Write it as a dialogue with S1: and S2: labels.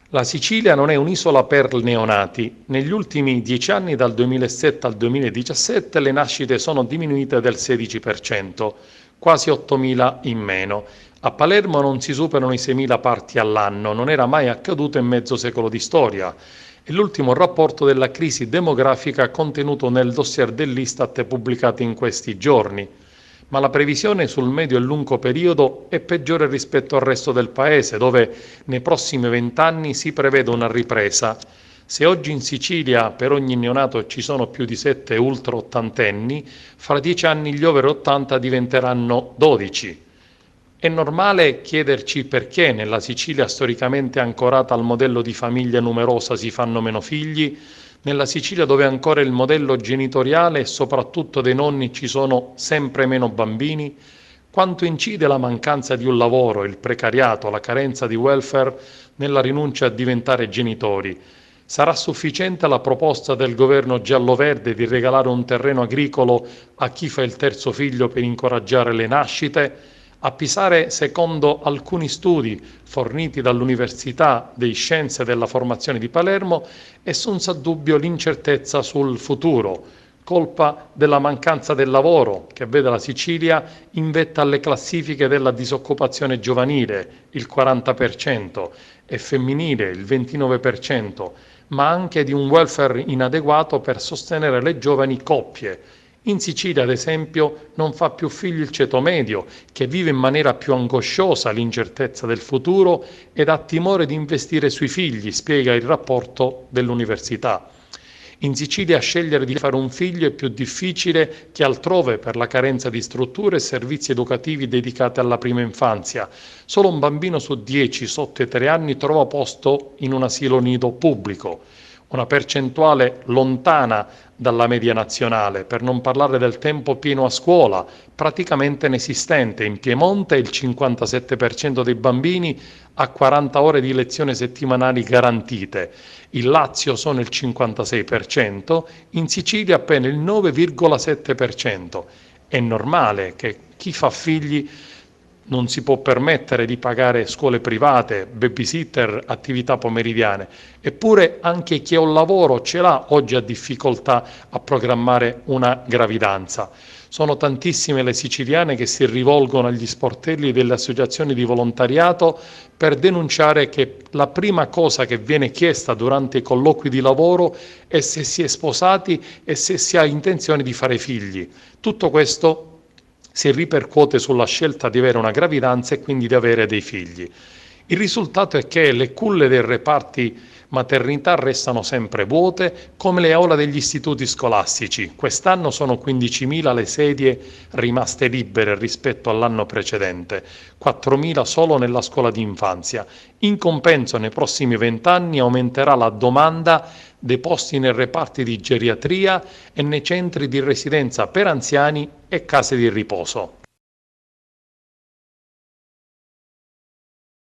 S1: La Sicilia non è un'isola per neonati. Negli ultimi 10 anni, dal 2007 al 2017, le nascite sono diminuite del 16%, quasi 8.000 in meno. A Palermo non si superano i 6.000 parti all'anno, non era mai accaduto in mezzo secolo di storia. È l'ultimo rapporto della crisi demografica contenuto nel dossier dell'Istat pubblicato in questi giorni. Ma la previsione sul medio e lungo periodo è peggiore rispetto al resto del Paese, dove nei prossimi 20 anni si prevede una ripresa. Se oggi in Sicilia per ogni neonato ci sono più di 7 ultra ottantenni, fra 10 anni gli over 80 diventeranno 12. È normale chiederci perché nella Sicilia storicamente ancorata al modello di famiglia numerosa si fanno meno figli, nella Sicilia dove ancora il modello genitoriale e soprattutto dei nonni ci sono sempre meno bambini, quanto incide la mancanza di un lavoro, il precariato, la carenza di welfare nella rinuncia a diventare genitori. Sarà sufficiente la proposta del governo giallo-verde di regalare un terreno agricolo a chi fa il terzo figlio per incoraggiare le nascite? A Pisare, secondo alcuni studi forniti dall'Università di Scienze della Formazione di Palermo, è senza dubbio l'incertezza sul futuro, colpa della mancanza del lavoro, che vede la Sicilia in vetta alle classifiche della disoccupazione giovanile, il 40%, e femminile, il 29%, ma anche di un welfare inadeguato per sostenere le giovani coppie. In Sicilia, ad esempio, non fa più figli il ceto medio, che vive in maniera più angosciosa l'incertezza del futuro ed ha timore di investire sui figli, spiega il rapporto dell'università. In Sicilia scegliere di fare un figlio è più difficile che altrove per la carenza di strutture e servizi educativi dedicati alla prima infanzia. Solo un bambino su 10 sotto i 3 anni trova posto in un asilo nido pubblico. Una percentuale lontana dalla media nazionale, per non parlare del tempo pieno a scuola, praticamente inesistente. In Piemonte il 57% dei bambini ha 40 ore di lezioni settimanali garantite, in Lazio sono il 56%, in Sicilia appena il 9,7%. È normale che chi fa figli non si può permettere di pagare scuole private, babysitter, attività pomeridiane. Eppure anche chi ha un lavoro ce l'ha oggi ha difficoltà a programmare una gravidanza. Sono tantissime le siciliane che si rivolgono agli sportelli delle associazioni di volontariato per denunciare che la prima cosa che viene chiesta durante i colloqui di lavoro è se si è sposati e se si ha intenzione di fare figli. Tutto questo si ripercuote sulla scelta di avere una gravidanza e quindi di avere dei figli. Il risultato è che le culle dei reparti maternità restano sempre vuote, come le aule degli istituti scolastici. Quest'anno sono 15.000 le sedie rimaste libere rispetto all'anno precedente, 4.000 solo nella scuola di infanzia. In compenso, nei prossimi 20 anni aumenterà la domanda dei posti nei reparti di geriatria e nei centri di residenza per anziani e case di riposo.